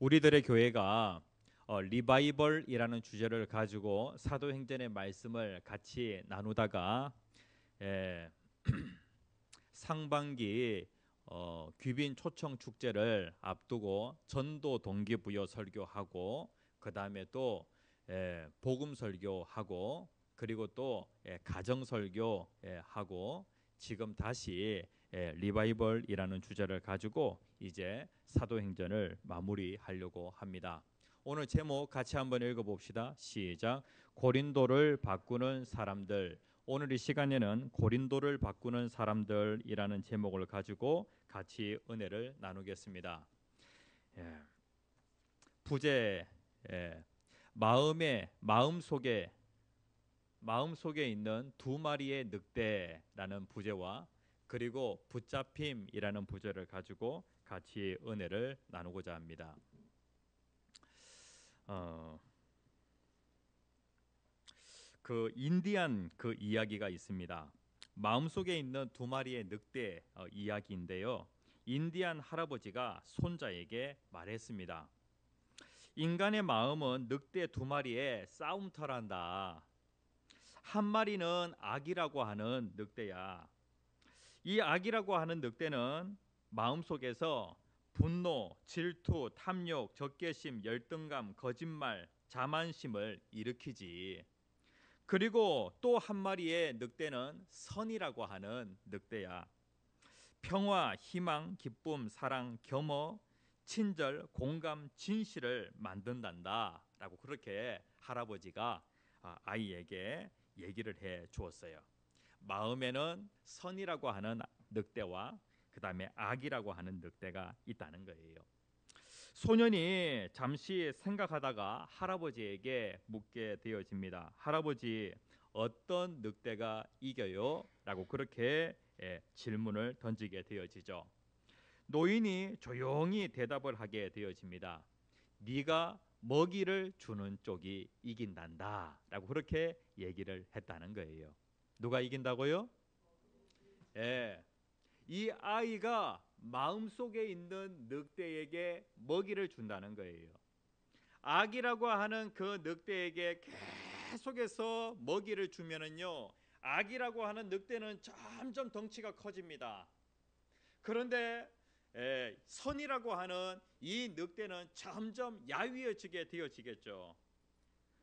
우리들의 교회가 리바이벌이라는 주제를 가지고 사도행전의 말씀을 같이 나누다가 예, 상반기 귀빈 초청 축제를 앞두고 전도 동기부여 설교하고 그 다음에 또 복음 설교하고 그리고 또 가정 설교하고 지금 다시 리바이벌이라는 주제를 가지고 이제 사도행전을 마무리하려고 합니다. 오늘 제목 같이 한번 읽어봅시다. 시작. 고린도를 바꾸는 사람들. 오늘 이 시간에는 고린도를 바꾸는 사람들이라는 제목을 가지고 같이 은혜를 나누겠습니다. 부제 마음속에 있는 두 마리의 늑대라는 부제와 그리고 붙잡힘이라는 부제를 가지고 같이 은혜를 나누고자 합니다. 그 인디안 그 이야기가 있습니다. 마음속에 있는 두 마리의 늑대 이야기인데요. 인디안 할아버지가 손자에게 말했습니다. 인간의 마음은 늑대 두 마리의 싸움터란다. 한 마리는 악이라고 하는 늑대야. 이 악이라고 하는 늑대는 마음속에서 분노, 질투, 탐욕, 적개심, 열등감, 거짓말, 자만심을 일으키지. 그리고 또 한 마리의 늑대는 선이라고 하는 늑대야. 평화, 희망, 기쁨, 사랑, 겸허, 친절, 공감, 진실을 만든단다 라고 그렇게 할아버지가 아이에게 얘기를 해 주었어요. 마음에는 선이라고 하는 늑대와 그 다음에 악이라고 하는 늑대가 있다는 거예요. 소년이 잠시 생각하다가 할아버지에게 묻게 되어집니다. 할아버지, 어떤 늑대가 이겨요? 라고 그렇게 질문을 던지게 되어지죠. 노인이 조용히 대답을 하게 되어집니다. 네가 먹이를 주는 쪽이 이긴단다 라고 그렇게 얘기를 했다는 거예요. 누가 이긴다고요? 이 아이가 마음속에 있는 늑대에게 먹이를 준다는 거예요. 악이라고 하는 그 늑대에게 계속해서 먹이를 주면은요, 악이라고 하는 늑대는 점점 덩치가 커집니다. 그런데 선이라고 하는 이 늑대는 점점 야위어지게 되어지겠죠.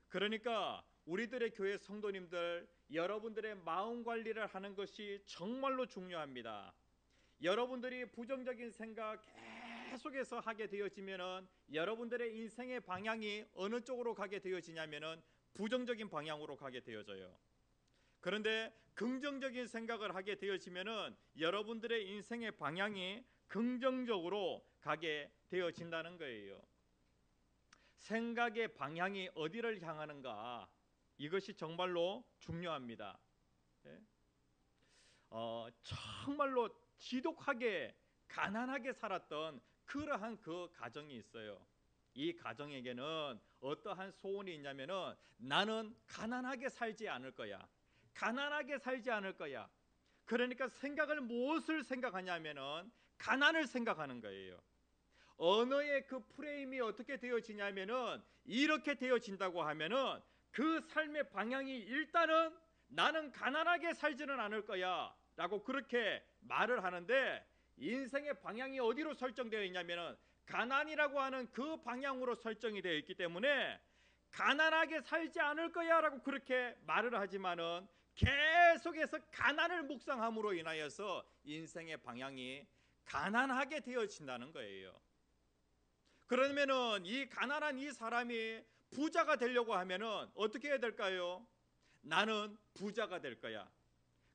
그러니까 우리들의 교회 성도님들, 여러분들의 마음 관리를 하는 것이 정말로 중요합니다. 여러분들이 부정적인 생각 계속해서 하게 되어지면은 여러분들의 인생의 방향이 어느 쪽으로 가게 되어지냐면은 부정적인 방향으로 가게 되어져요. 그런데 긍정적인 생각을 하게 되어지면은 여러분들의 인생의 방향이 긍정적으로 가게 되어진다는 거예요. 생각의 방향이 어디를 향하는가, 이것이 정말로 중요합니다. 정말로 지독하게 가난하게 살았던 그러한 그 가정이 있어요. 이 가정에게는 어떠한 소원이 있냐면은 나는 가난하게 살지 않을 거야. 가난하게 살지 않을 거야. 그러니까 생각을 무엇을 생각하냐면은 가난을 생각하는 거예요. 언어의 그 프레임이 어떻게 되어지냐면은 이렇게 되어진다고 하면은 그 삶의 방향이 일단은 나는 가난하게 살지는 않을 거야 라고 그렇게 말을 하는데, 인생의 방향이 어디로 설정되어 있냐면은 가난이라고 하는 그 방향으로 설정이 되어 있기 때문에 가난하게 살지 않을 거야 라고 그렇게 말을 하지만은 계속해서 가난을 묵상함으로 인하여서 인생의 방향이 가난하게 되어진다는 거예요. 그러면은 이 가난한 이 사람이 부자가 되려고 하면은 어떻게 해야 될까요? 나는 부자가 될 거야.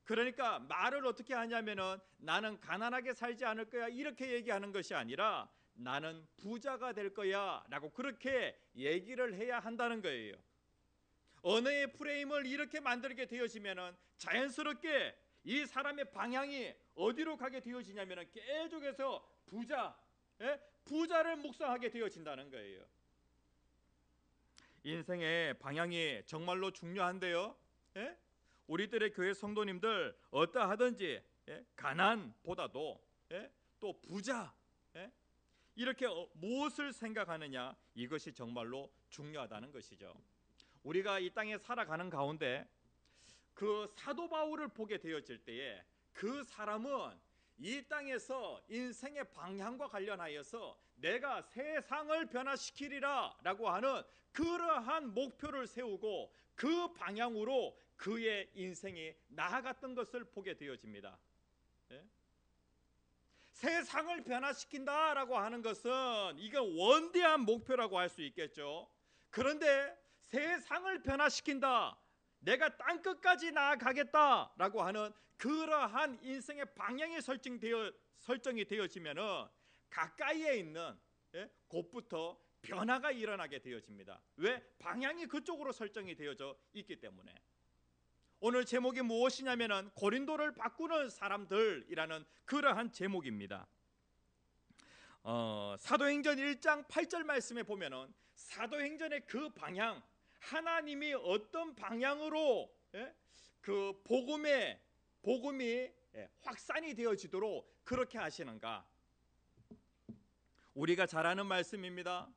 그러니까 말을 어떻게 하냐면은 나는 가난하게 살지 않을 거야 이렇게 얘기하는 것이 아니라 나는 부자가 될 거야 라고 그렇게 얘기를 해야 한다는 거예요. 언어의 프레임을 이렇게 만들게 되어지면은 자연스럽게 이 사람의 방향이 어디로 가게 되어지냐면은 계속해서 부자를 묵상하게 되어진다는 거예요. 인생의 방향이 정말로 중요한데요. 우리들의 교회 성도님들 어떠하든지 가난보다도 또 부자, 이렇게 무엇을 생각하느냐, 이것이 정말로 중요하다는 것이죠. 우리가 이 땅에 살아가는 가운데 그 사도 바울을 보게 되어질 때에 그 사람은 이 땅에서 인생의 방향과 관련하여서 내가 세상을 변화시키리라 라고 하는 그러한 목표를 세우고 그 방향으로 그의 인생이 나아갔던 것을 보게 되어집니다. 예? 세상을 변화시킨다라고 하는 것은 이건 원대한 목표라고 할 수 있겠죠. 그런데 세상을 변화시킨다, 내가 땅끝까지 나아가겠다라고 하는 그러한 인생의 방향이 설정이 되어지면은 가까이에 있는 곳부터 변화가 일어나게 되어집니다. 왜? 방향이 그쪽으로 설정이 되어져 있기 때문에. 오늘 제목이 무엇이냐면은 고린도를 바꾸는 사람들이라는 그러한 제목입니다. 사도행전 1장 8절 말씀에 보면은 사도행전의 그 방향, 하나님이 어떤 방향으로 그 복음이 확산이 되어지도록 그렇게 하시는가? 우리가 잘 아는 말씀입니다.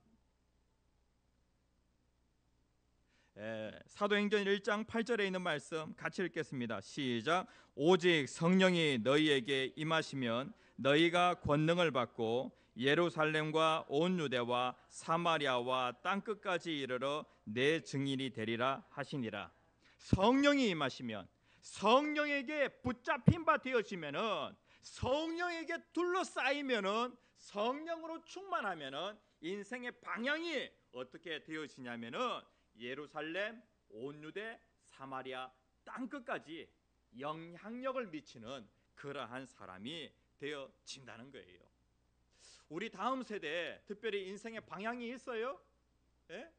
사도행전 1장 8절에 있는 말씀 같이 읽겠습니다. 시작. 오직 성령이 너희에게 임하시면 너희가 권능을 받고 예루살렘과 온 유대와 사마리아와 땅끝까지 이르러 내 증인이 되리라 하시니라. 성령이 임하시면, 성령에게 붙잡힌 바 되어지면은, 성령에게 둘러싸이면은, 성령으로 충만하면은 인생의 방향이 어떻게 되어지냐면은 예루살렘, 온 유대, 사마리아 땅끝까지 영향력을 미치는 그러한 사람이 되어진다는 거예요. 우리 다음 세대에 특별히 인생의 방향이 있어요? 예?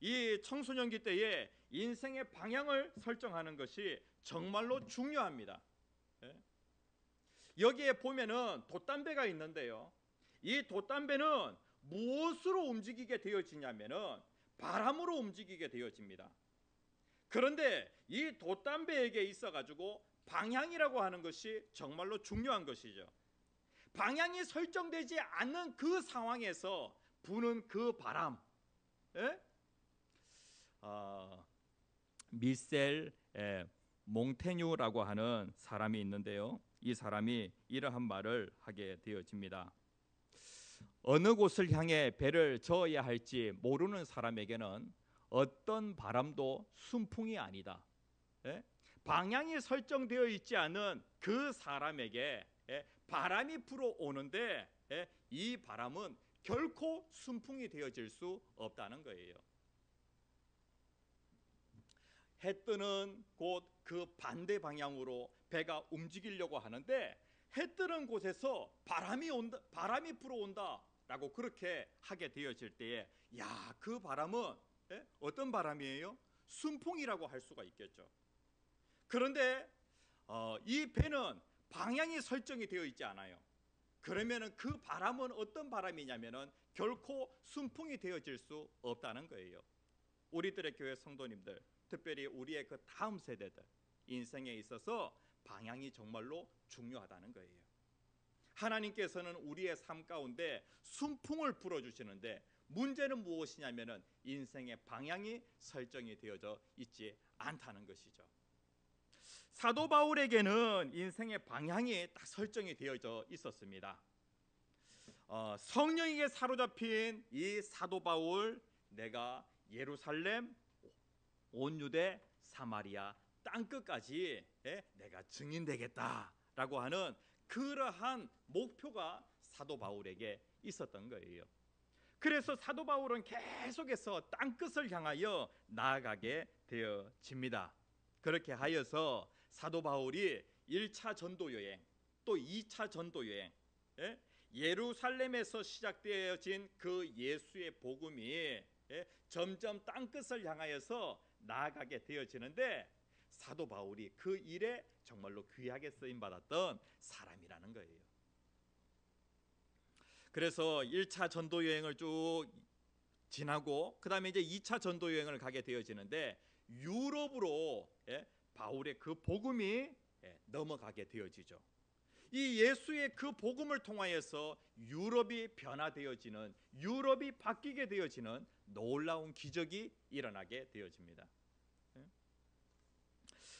이 청소년기 때에 인생의 방향을 설정하는 것이 정말로 중요합니다. 예? 여기에 보면은 돛담배가 있는데요. 이 돛담배는 무엇으로 움직이게 되어지냐면은 바람으로 움직이게 되어집니다. 그런데 이 돛담배에게 있어가지고 방향이라고 하는 것이 정말로 중요한 것이죠. 방향이 설정되지 않는 그 상황에서 부는 그 바람, 미셀 몽테뉴라고 하는 사람이 있는데요. 이 사람이 이러한 말을 하게 되어집니다. 어느 곳을 향해 배를 저어야 할지 모르는 사람에게는 어떤 바람도 순풍이 아니다. 방향이 설정되어 있지 않은 그 사람에게 바람이 불어오는데 이 바람은 결코 순풍이 되어질 수 없다는 거예요. 해 뜨는 곳 그 반대 방향으로 배가 움직이려고 하는데 해 뜨는 곳에서 바람이 불어온다라고 그렇게 하게 되어질 때에 그 바람은 어떤 바람이에요? 순풍이라고 할 수가 있겠죠. 그런데 이 배는 방향이 설정이 되어 있지 않아요. 그러면은 그 바람은 어떤 바람이냐면은 결코 순풍이 되어질 수 없다는 거예요. 우리들의 교회 성도님들, 특별히 우리의 그 다음 세대들 인생에 있어서 방향이 정말로 중요하다는 거예요. 하나님께서는 우리의 삶 가운데 순풍을 불어주시는데 문제는 무엇이냐면은 인생의 방향이 설정이 되어져 있지 않다는 것이죠. 사도 바울에게는 인생의 방향이 딱 설정이 되어져 있었습니다. 성령에게 사로잡힌 이 사도 바울, 내가 예루살렘, 온 유대, 사마리아 땅끝까지 내가 증인되겠다라고 하는 그러한 목표가 사도 바울에게 있었던 거예요. 그래서 사도 바울은 계속해서 땅끝을 향하여 나아가게 되어집니다. 그렇게 하여서 사도 바울이 1차 전도 여행, 또 2차 전도 여행, 예루살렘에서 시작되어진 그 예수의 복음이 점점 땅끝을 향하여서 나아가게 되어지는데 사도 바울이 그 일에 정말로 귀하게 쓰임 받았던 사람이라는 거예요. 그래서 1차 전도 여행을 쭉 지나고 그 다음에 이제 2차 전도 여행을 가게 되어지는데 유럽으로 바울의 그 복음이 넘어가게 되어지죠. 이 예수의 그 복음을 통하여서 유럽이 변화되어지는, 유럽이 바뀌게 되어지는 놀라운 기적이 일어나게 되어집니다.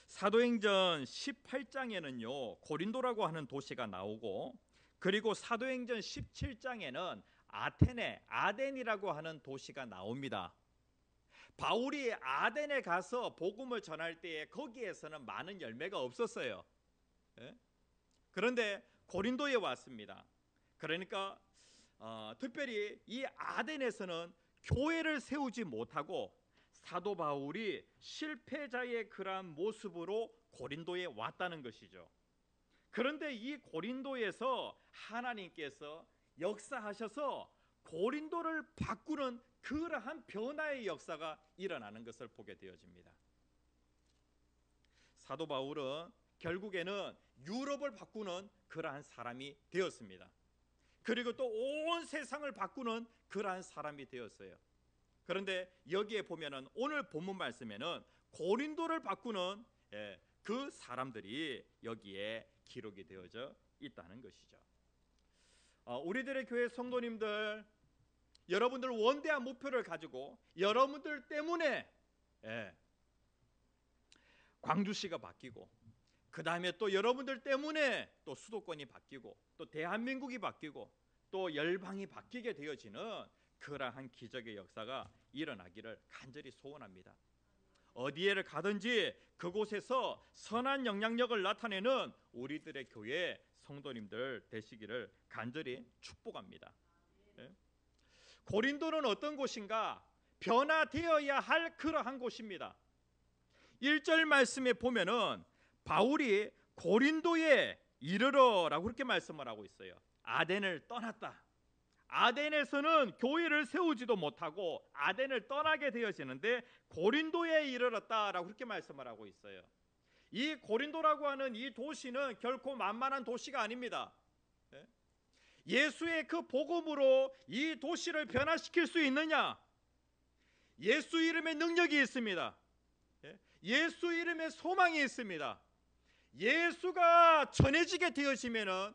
사도행전 18장에는요 고린도라고 하는 도시가 나오고, 그리고 사도행전 17장에는 아덴이라고 하는 도시가 나옵니다. 바울이 아덴에 가서 복음을 전할 때에 거기에서는 많은 열매가 없었어요. 그런데 고린도에 왔습니다. 그러니까 특별히 이 아덴에서는 교회를 세우지 못하고 사도 바울이 실패자의 그러한 모습으로 고린도에 왔다는 것이죠. 그런데 이 고린도에서 하나님께서 역사하셔서 고린도를 바꾸는 그러한 변화의 역사가 일어나는 것을 보게 되어집니다. 사도 바울은 결국에는 유럽을 바꾸는 그러한 사람이 되었습니다. 그리고 또 온 세상을 바꾸는 그러한 사람이 되었어요. 그런데 여기에 보면은 오늘 본문 말씀에는 고린도를 바꾸는 그 사람들이 여기에 기록이 되어져 있다는 것이죠. 우리들의 교회 성도님들, 여러분들 원대한 목표를 가지고 여러분들 때문에 광주시가 바뀌고, 그 다음에 또 여러분들 때문에 또 수도권이 바뀌고, 또 대한민국이 바뀌고, 또 열방이 바뀌게 되어지는 그러한 기적의 역사가 일어나기를 간절히 소원합니다. 어디에를 가든지 그곳에서 선한 영향력을 나타내는 우리들의 교회 성도님들 되시기를 간절히 축복합니다. 고린도는 어떤 곳인가? 변화되어야 할 그러한 곳입니다. 1절 말씀에 보면은 바울이 고린도에 이르러라고 그렇게 말씀을 하고 있어요. 아덴을 떠났다. 아덴에서는 교회를 세우지도 못하고 아덴을 떠나게 되어지는데 고린도에 이르렀다라고 그렇게 말씀을 하고 있어요. 이 고린도라고 하는 이 도시는 결코 만만한 도시가 아닙니다. 예수의 그 복음으로 이 도시를 변화시킬 수 있느냐? 예수 이름의 능력이 있습니다. 예수 이름의 소망이 있습니다. 예수가 전해지게 되어지면은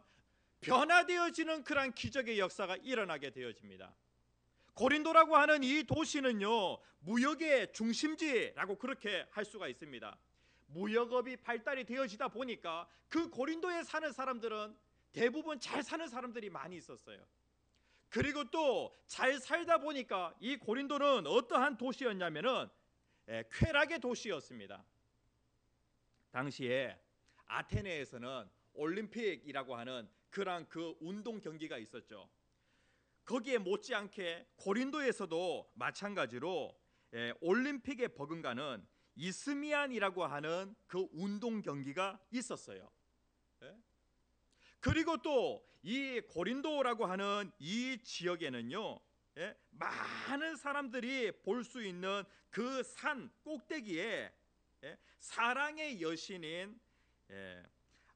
변화되어지는 그러한 기적의 역사가 일어나게 되어집니다. 고린도라고 하는 이 도시는요 무역의 중심지라고 그렇게 할 수가 있습니다. 무역업이 발달이 되어지다 보니까 그 고린도에 사는 사람들은 대부분 잘 사는 사람들이 많이 있었어요. 그리고 또 잘 살다 보니까 이 고린도는 어떠한 도시였냐면은 쾌락의 도시였습니다. 당시에 아테네에서는 올림픽이라고 하는 그러한 그 운동 경기가 있었죠. 거기에 못지않게 고린도에서도 마찬가지로 올림픽에 버금가는 이스미안이라고 하는 그 운동 경기가 있었어요. 그리고 또 이 고린도라고 하는 이 지역에는요 많은 사람들이 볼 수 있는 그 산 꼭대기에 사랑의 여신인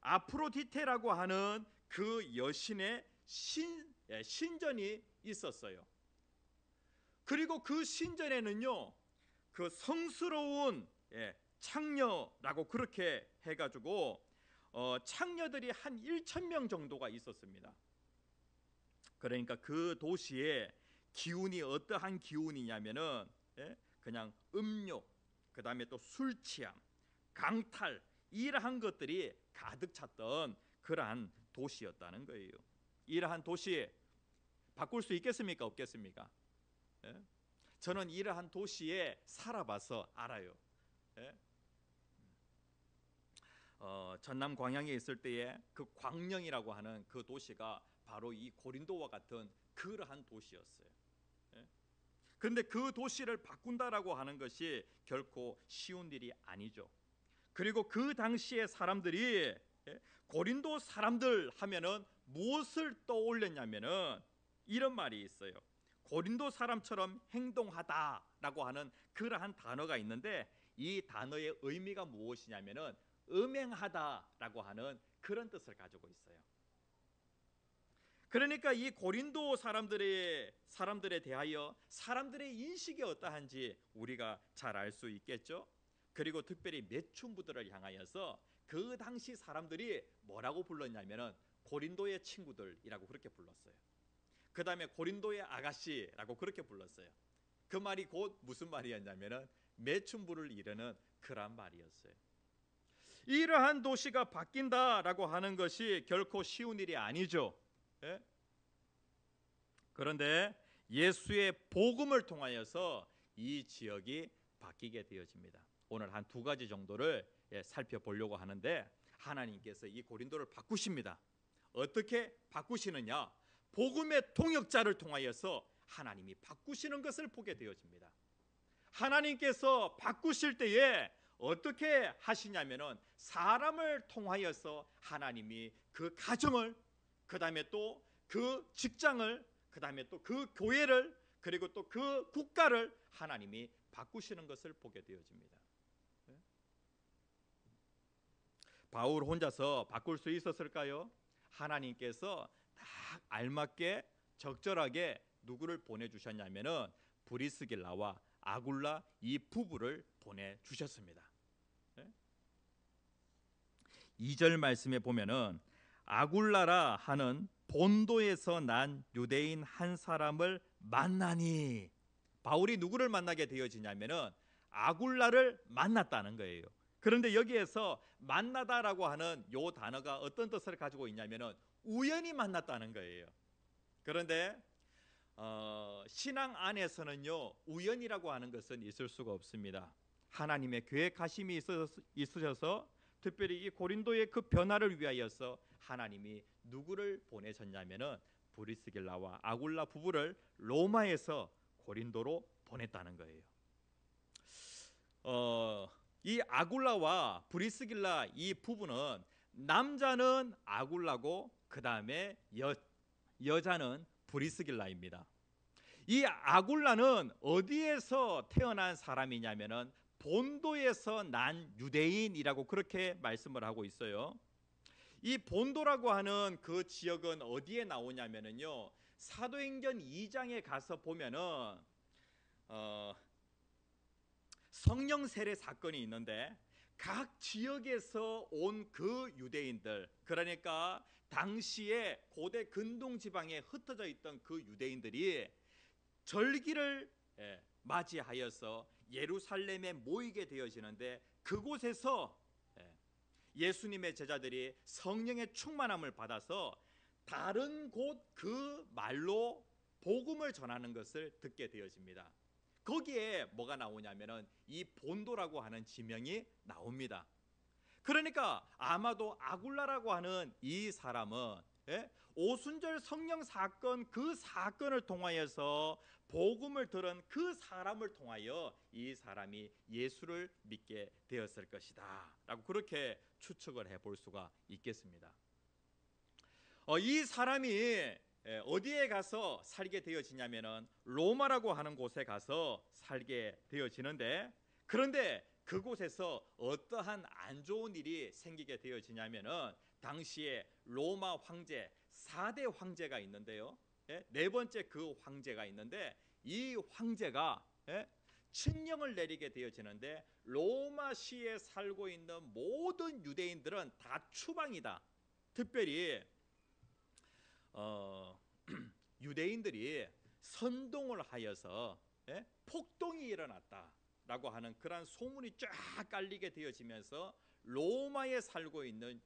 아프로디테라고 하는 그 여신의 신전이 있었어요. 그리고 그 신전에는요 그 성스러운 창녀라고 그렇게 해가지고 창녀들이 한 1,000명 정도가 있었습니다. 그러니까 그 도시의 기운이 어떠한 기운이냐면은 그냥 음욕, 그 다음에 또 술 취함, 강탈 이러한 것들이 가득 찼던 그러한 도시였다는 거예요. 이러한 도시 바꿀 수 있겠습니까? 없겠습니까? 저는 이러한 도시에 살아봐서 알아요. 전남 광양에 있을 때에 그 광령이라고 하는 그 도시가 바로 이 고린도와 같은 그러한 도시였어요. 그런데 그 도시를 바꾼다라고 하는 것이 결코 쉬운 일이 아니죠. 그리고 그 당시의 사람들이 고린도 사람들 하면은 무엇을 떠올렸냐면은 이런 말이 있어요. 고린도 사람처럼 행동하다라고 하는 그러한 단어가 있는데 이 단어의 의미가 무엇이냐면은 음행하다라고 하는 그런 뜻을 가지고 있어요. 그러니까 이 고린도 사람들에 대하여 사람들의 인식이 어떠한지 우리가 잘 알 수 있겠죠. 그리고 특별히 매춘부들을 향하여서 그 당시 사람들이 뭐라고 불렀냐면은 고린도의 친구들이라고 그렇게 불렀어요. 그 다음에 고린도의 아가씨라고 그렇게 불렀어요. 그 말이 곧 무슨 말이었냐면은 매춘부를 이르는 그런 말이었어요. 이러한 도시가 바뀐다라고 하는 것이 결코 쉬운 일이 아니죠. 예? 그런데 예수의 복음을 통하여서 이 지역이 바뀌게 되어집니다. 오늘 한 두 가지 정도를 살펴보려고 하는데, 하나님께서 이 고린도를 바꾸십니다. 어떻게 바꾸시느냐? 복음의 동역자를 통하여서 하나님이 바꾸시는 것을 보게 되어집니다. 하나님께서 바꾸실 때에 어떻게 하시냐면은 사람을 통하여서 하나님이 그 가정을, 그 다음에 또 그 직장을, 그 다음에 또 그 교회를, 그리고 또 그 국가를 하나님이 바꾸시는 것을 보게 되어집니다. 바울 혼자서 바꿀 수 있었을까요? 하나님께서 딱 알맞게 적절하게 누구를 보내주셨냐면은 브리스길라와 아굴라 이 부부를 보내주셨습니다. 2절 말씀에 보면은 아굴라라 하는 본도에서 난 유대인 한 사람을 만나니, 바울이 누구를 만나게 되어지냐면은 아굴라를 만났다는 거예요. 그런데 여기에서 만나다라고 하는 요 단어가 어떤 뜻을 가지고 있냐면은 우연히 만났다는 거예요. 그런데 신앙 안에서는요, 우연이라고 하는 것은 있을 수가 없습니다. 하나님의 계획하심이 있으셔서 특별히 이 고린도의 그 변화를 위하여서 하나님이 누구를 보내셨냐면은 브리스길라와 아굴라 부부를 로마에서 고린도로 보냈다는 거예요. 이 아굴라와 브리스길라 이 부부는, 남자는 아굴라고 그 다음에 여자는 브리스길라입니다. 이 아굴라는 어디에서 태어난 사람이냐면은 본도에서 난 유대인이라고 그렇게 말씀을 하고 있어요. 이 본도라고 하는 그 지역은 어디에 나오냐면은요, 사도행전 2장에 가서 보면은 성령 세례 사건이 있는데, 각 지역에서 온 그 유대인들, 그러니까 당시에 고대 근동 지방에 흩어져 있던 그 유대인들이 절기를 맞이하여서 예루살렘에 모이게 되어지는데, 그곳에서 예수님의 제자들이 성령의 충만함을 받아서 다른 곳 그 말로 복음을 전하는 것을 듣게 되어집니다. 거기에 뭐가 나오냐면은 이 본도라고 하는 지명이 나옵니다. 그러니까 아마도 아굴라라고 하는 이 사람은 오순절 성령 사건, 그 사건을 통하여서 복음을 들은 그 사람을 통하여 이 사람이 예수를 믿게 되었을 것이다 라고 그렇게 추측을 해볼 수가 있겠습니다. 이 사람이 어디에 가서 살게 되어지냐면은 로마라고 하는 곳에 가서 살게 되어지는데, 그런데 그곳에서 어떠한 안 좋은 일이 생기게 되어지냐면은 당시에 로마 황제 4대 황제가 있는데요, 네 번째 그 황제가 있는데, 이 황제가 칙령을 내리게 되어지는데, 로마시에 살고 있는 모든 유대인들은 다 추방이다. 특별히 유대인들이 선동을 하여서 폭동이 일어났다라고 하는 그러한 소문이 쫙 깔리게 되어지면서 로마에 살고 있는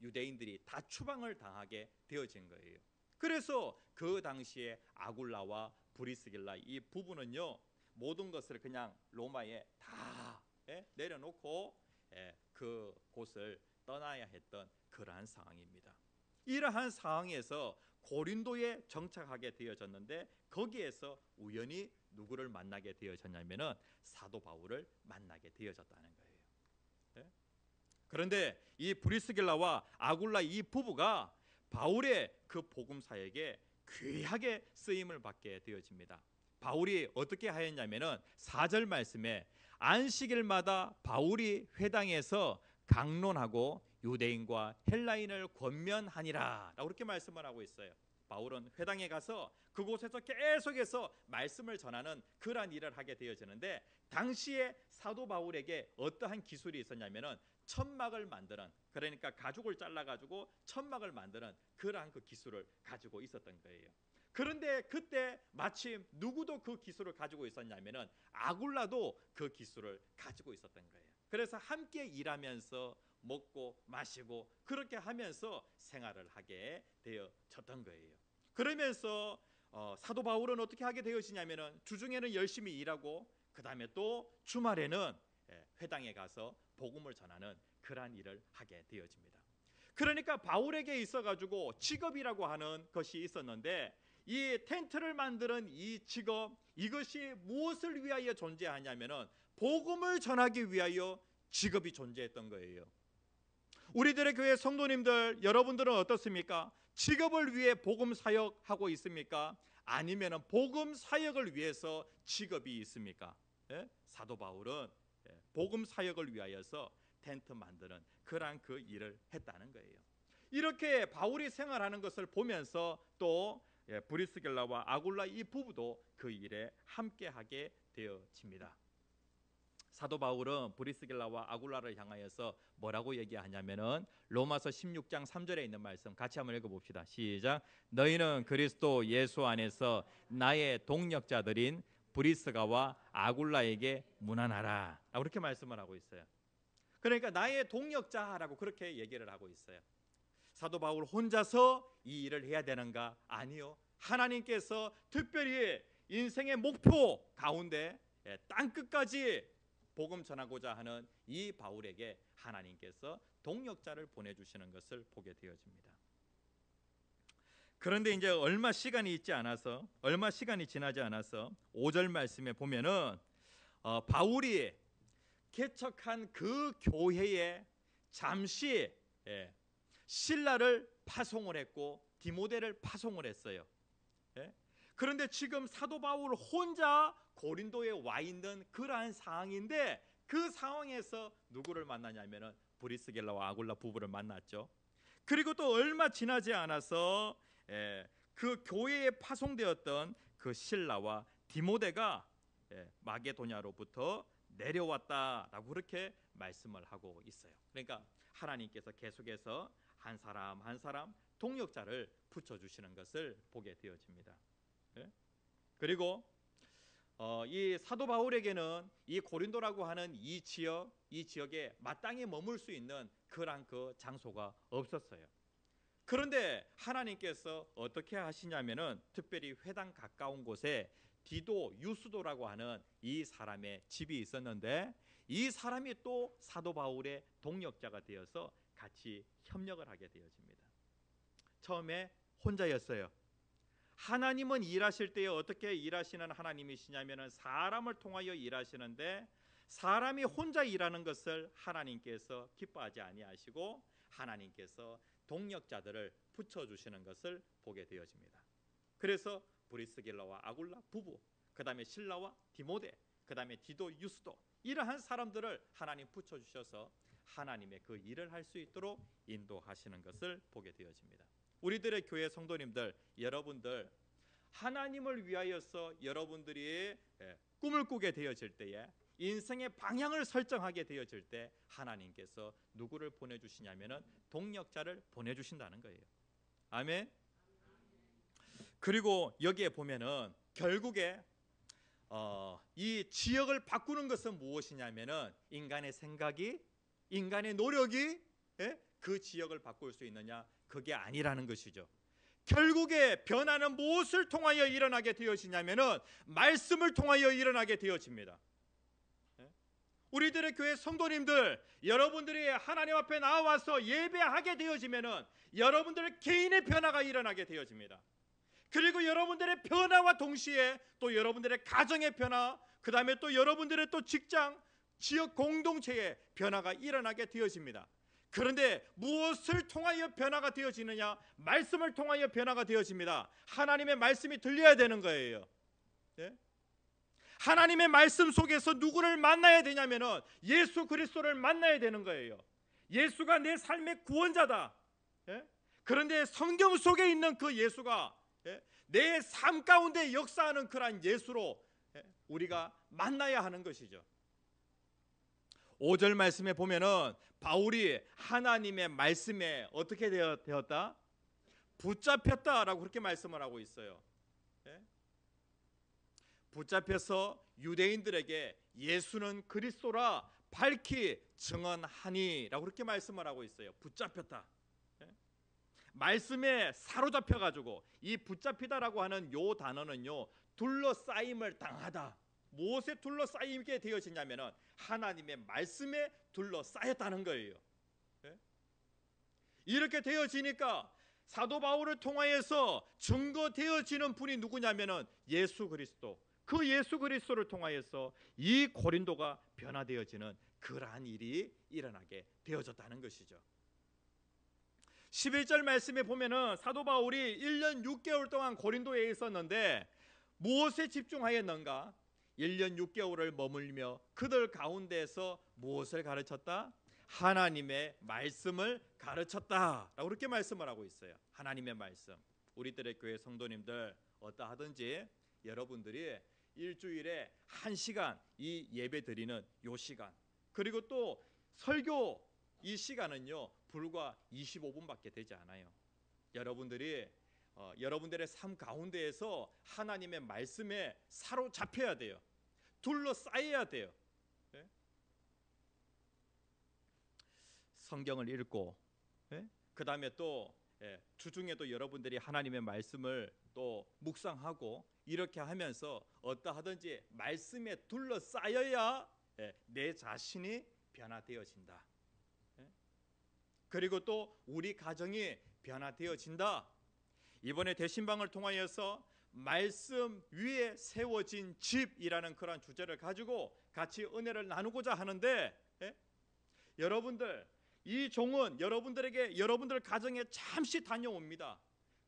유대인들이 다 추방을 당하게 되어진 거예요. 그래서 그 당시에 아굴라와 브리스길라 이 부부는요, 모든 것을 그냥 로마에 다 내려놓고 그 곳을 떠나야 했던 그러한 상황입니다. 이러한 상황에서 고린도에 정착하게 되어졌는데, 거기에서 우연히 누구를 만나게 되어졌냐면은 사도 바울을 만나게 되어졌다는 거예요. 그런데 이 브리스길라와 아굴라 이 부부가 바울의 그 복음 사역에 귀하게 쓰임을 받게 되어집니다. 바울이 어떻게 하였냐면은 4절 말씀에 안식일마다 바울이 회당에서 강론하고 유대인과 헬라인을 권면하니라 라고 그렇게 말씀을 하고 있어요. 바울은 회당에 가서 그곳에서 계속해서 말씀을 전하는 그러한 일을 하게 되어지는데, 당시에 사도 바울에게 어떠한 기술이 있었냐면은 천막을 만드는, 그러니까 가죽을 잘라가지고 천막을 만드는 그러한 그 기술을 가지고 있었던 거예요. 그런데 그때 마침 누구도 그 기술을 가지고 있었냐면은 아굴라도 그 기술을 가지고 있었던 거예요. 그래서 함께 일하면서 먹고 마시고 그렇게 하면서 생활을 하게 되어졌던 거예요. 그러면서 사도 바울은 어떻게 하게 되어지냐면은 주중에는 열심히 일하고 그 다음에 또 주말에는 회당에 가서 복음을 전하는 그러한 일을 하게 되어집니다. 그러니까 바울에게 있어가지고 직업이라고 하는 것이 있었는데, 이 텐트를 만드는 이 직업, 이것이 무엇을 위하여 존재하냐면은 복음을 전하기 위하여 직업이 존재했던 거예요. 우리들의 교회 성도님들, 여러분들은 어떻습니까? 직업을 위해 복음 사역하고 있습니까? 아니면은 복음 사역을 위해서 직업이 있습니까? 사도 바울은 복음 사역을 위하여서 텐트 만드는 그러한 그 일을 했다는 거예요. 이렇게 바울이 생활하는 것을 보면서 또 브리스길라와 아굴라 이 부부도 그 일에 함께하게 되어집니다. 사도 바울은 브리스길라와 아굴라를 향하여서 뭐라고 얘기하냐면은 로마서 16장 3절에 있는 말씀 같이 한번 읽어봅시다. 시작. 너희는 그리스도 예수 안에서 나의 동력자들인 브리스가와 아굴라에게 문안하라, 그렇게 말씀을 하고 있어요. 그러니까 나의 동력자라고 그렇게 얘기를 하고 있어요. 사도 바울 혼자서 이 일을 해야 되는가? 아니요. 하나님께서 특별히 인생의 목표 가운데 땅끝까지 복음 전하고자 하는 이 바울에게 하나님께서 동력자를 보내주시는 것을 보게 되어집니다. 그런데 이제 얼마 시간이 지나지 않아서 5절 말씀에 보면은 바울이 개척한 그 교회에 잠시 실라를 파송을 했고 디모데를 파송을 했어요. 그런데 지금 사도 바울 혼자 고린도에 와 있는 그러한 상황인데, 그 상황에서 누구를 만나냐면은 브리스길라와 아굴라 부부를 만났죠. 그리고 또 얼마 지나지 않아서 그 교회에 파송되었던 그 실라와 디모데가 마게도냐로부터 내려왔다라고 그렇게 말씀을 하고 있어요. 그러니까 하나님께서 계속해서 한 사람 한 사람 동력자를 붙여주시는 것을 보게 되어집니다. 그리고 이 사도 바울에게는 이 고린도라고 하는 이 지역에 마땅히 머물 수 있는 그런 그 장소가 없었어요. 그런데 하나님께서 어떻게 하시냐면은 특별히 회당 가까운 곳에 디도 유스도라고 하는 이 사람의 집이 있었는데, 이 사람이 또 사도 바울의 동력자가 되어서 같이 협력을 하게 되어집니다. 처음에 혼자였어요. 하나님은 일하실 때에 어떻게 일하시는 하나님이시냐면은 사람을 통하여 일하시는데, 사람이 혼자 일하는 것을 하나님께서 기뻐하지 아니하시고 하나님께서 동력자들을 붙여주시는 것을 보게 되어집니다. 그래서 브리스길라와 아굴라 부부, 그 다음에 실라와 디모데, 그 다음에 디도 유스도, 이러한 사람들을 하나님 붙여주셔서 하나님의 그 일을 할 수 있도록 인도하시는 것을 보게 되어집니다. 우리들의 교회 성도님들, 여러분들 하나님을 위하여서 여러분들이 꿈을 꾸게 되어질 때에, 인생의 방향을 설정하게 되어질 때 하나님께서 누구를 보내주시냐면은 동력자를 보내주신다는 거예요. 아멘. 그리고 여기에 보면은 결국에 이 지역을 바꾸는 것은 무엇이냐면은 인간의 생각이, 인간의 노력이 그 지역을 바꿀 수 있느냐, 그게 아니라는 것이죠. 결국에 변화는 무엇을 통하여 일어나게 되어지냐면은 말씀을 통하여 일어나게 되어집니다. 우리들의 교회 성도님들, 여러분들이 하나님 앞에 나와서 예배하게 되어지면은 여러분들의 개인의 변화가 일어나게 되어집니다. 그리고 여러분들의 변화와 동시에 또 여러분들의 가정의 변화, 그 다음에 또 여러분들의 또 직장, 지역 공동체의 변화가 일어나게 되어집니다. 그런데 무엇을 통하여 변화가 되어지느냐? 말씀을 통하여 변화가 되어집니다. 하나님의 말씀이 들려야 되는 거예요. 하나님의 말씀 속에서 누구를 만나야 되냐면은 예수 그리스도를 만나야 되는 거예요. 예수가 내 삶의 구원자다. 그런데 성경 속에 있는 그 예수가 내 삶 가운데 역사하는 그러한 예수로 우리가 만나야 하는 것이죠. 5절 말씀에 보면은 바울이 하나님의 말씀에 어떻게 되었다? 붙잡혔다라고 그렇게 말씀을 하고 있어요. 붙잡혀서 유대인들에게 예수는 그리스도라 밝히 증언하니라고 그렇게 말씀을 하고 있어요. 붙잡혔다. 말씀에 사로잡혀 가지고 이 붙잡히다라고 하는 요 단어는요, 둘러싸임을 당하다. 무엇에 둘러싸이게 되어지냐면은 하나님의 말씀에 둘러싸였다는 거예요. 이렇게 되어지니까 사도 바울을 통하여서 증거되어지는 분이 누구냐면은 예수 그리스도. 그 예수 그리스도를 통하여서 이 고린도가 변화되어지는 그러한 일이 일어나게 되어졌다는 것이죠. 11절 말씀에 보면은 사도 바울이 1년 6개월 동안 고린도에 있었는데 무엇에 집중하였는가? 1년 6개월을 머물며 그들 가운데에서 무엇을 가르쳤다? 하나님의 말씀을 가르쳤다라고 그렇게 말씀을 하고 있어요. 하나님의 말씀. 우리들의 교회 성도님들 어떠하든지 여러분들이 일주일에 1시간 이 예배 드리는 요 시간, 그리고 또 설교 이 시간은요 불과 25분밖에 되지 않아요. 여러분들이 여러분들의 삶 가운데에서 하나님의 말씀에 사로잡혀야 돼요. 둘러싸여야 돼요. 성경을 읽고 그 다음에 또 주중에도 여러분들이 하나님의 말씀을 또 묵상하고 이렇게 하면서 어떠하든지 말씀에 둘러싸여야 내 자신이 변화되어진다. 그리고 또 우리 가정이 변화되어진다. 이번에 대신방을 통하여서 말씀 위에 세워진 집이라는 그런 주제를 가지고 같이 은혜를 나누고자 하는데 여러분들, 이 종은 여러분들 가정에 잠시 다녀옵니다.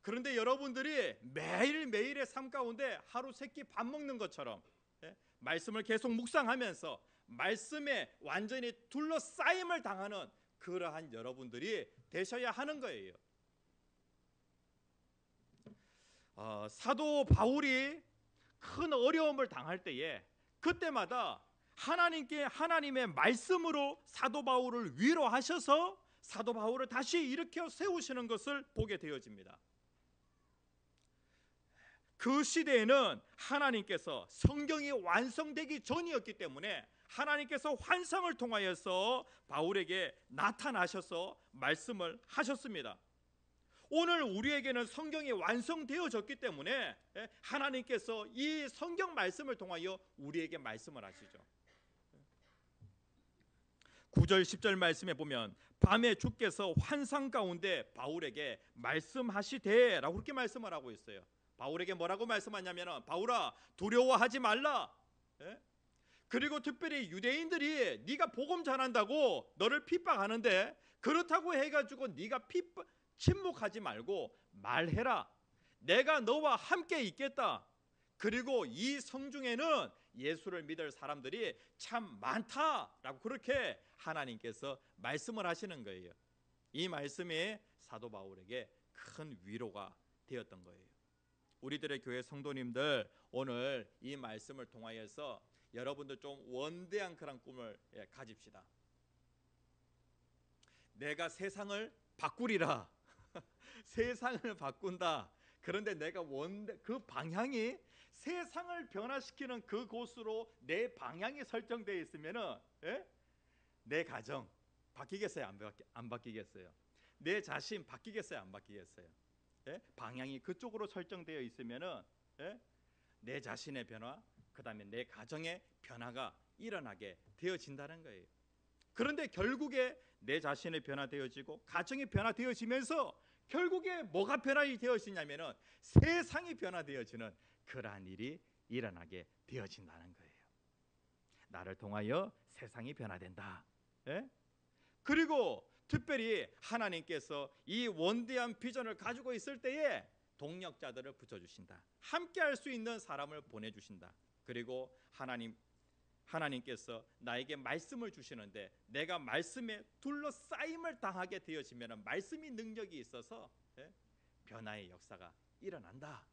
그런데 여러분들이 매일매일의 삶 가운데 하루 세끼 밥 먹는 것처럼 말씀을 계속 묵상하면서 말씀에 완전히 둘러싸임을 당하는 그러한 여러분들이 되셔야 하는 거예요. 사도 바울이 큰 어려움을 당할 때에 그때마다 하나님의 말씀으로 사도 바울을 위로하셔서 사도 바울을 다시 일으켜 세우시는 것을 보게 되어집니다. 그 시대에는 하나님께서 성경이 완성되기 전이었기 때문에 하나님께서 환상을 통하여서 바울에게 나타나셔서 말씀을 하셨습니다. 오늘 우리에게는 성경이 완성되어졌기 때문에 하나님께서 이 성경 말씀을 통하여 우리에게 말씀을 하시죠. 9절 10절 말씀에 보면 밤에 주께서 환상 가운데 바울에게 말씀하시되라고 그렇게 말씀을 하고 있어요. 바울에게 뭐라고 말씀하냐면 바울아 두려워하지 말라. 그리고 특별히 유대인들이 네가 복음 전한다고 너를 핍박하는데 그렇다고 해가지고 네가 침묵하지 말고 말해라. 내가 너와 함께 있겠다. 그리고 이 성중에는 예수를 믿을 사람들이 참 많다라고 그렇게 하나님께서 말씀을 하시는 거예요. 이 말씀이 사도 바울에게 큰 위로가 되었던 거예요. 우리들의 교회 성도님들 오늘 이 말씀을 통하여서 여러분들 좀 원대한 그런 꿈을 가집시다. 내가 세상을 바꾸리라. 세상을 바꾼다. 그런데 내가 그 방향이 세상을 변화시키는 그곳으로 내 방향이 설정되어 있으면은 내 가정 바뀌겠어요? 안 바뀌겠어요? 내 자신 바뀌겠어요? 안 바뀌겠어요? 방향이 그쪽으로 설정되어 있으면은 내 자신의 변화, 그다음에 내 가정의 변화가 일어나게 되어진다는 거예요. 그런데 결국에 내 자신의 변화되어지고 가정이 변화되어지면서 결국에 뭐가 변화이 되어지냐면은 세상이 변화되어지는 그러한 일이 일어나게 되어진다는 거예요. 나를 통하여 세상이 변화된다. 그리고 특별히 하나님께서 이 원대한 비전을 가지고 있을 때에 동력자들을 붙여주신다. 함께 할 수 있는 사람을 보내주신다. 그리고 하나님께서 나에게 말씀을 주시는데 내가 말씀에 둘러싸임을 당하게 되어지면 말씀이 능력이 있어서 변화의 역사가 일어난다.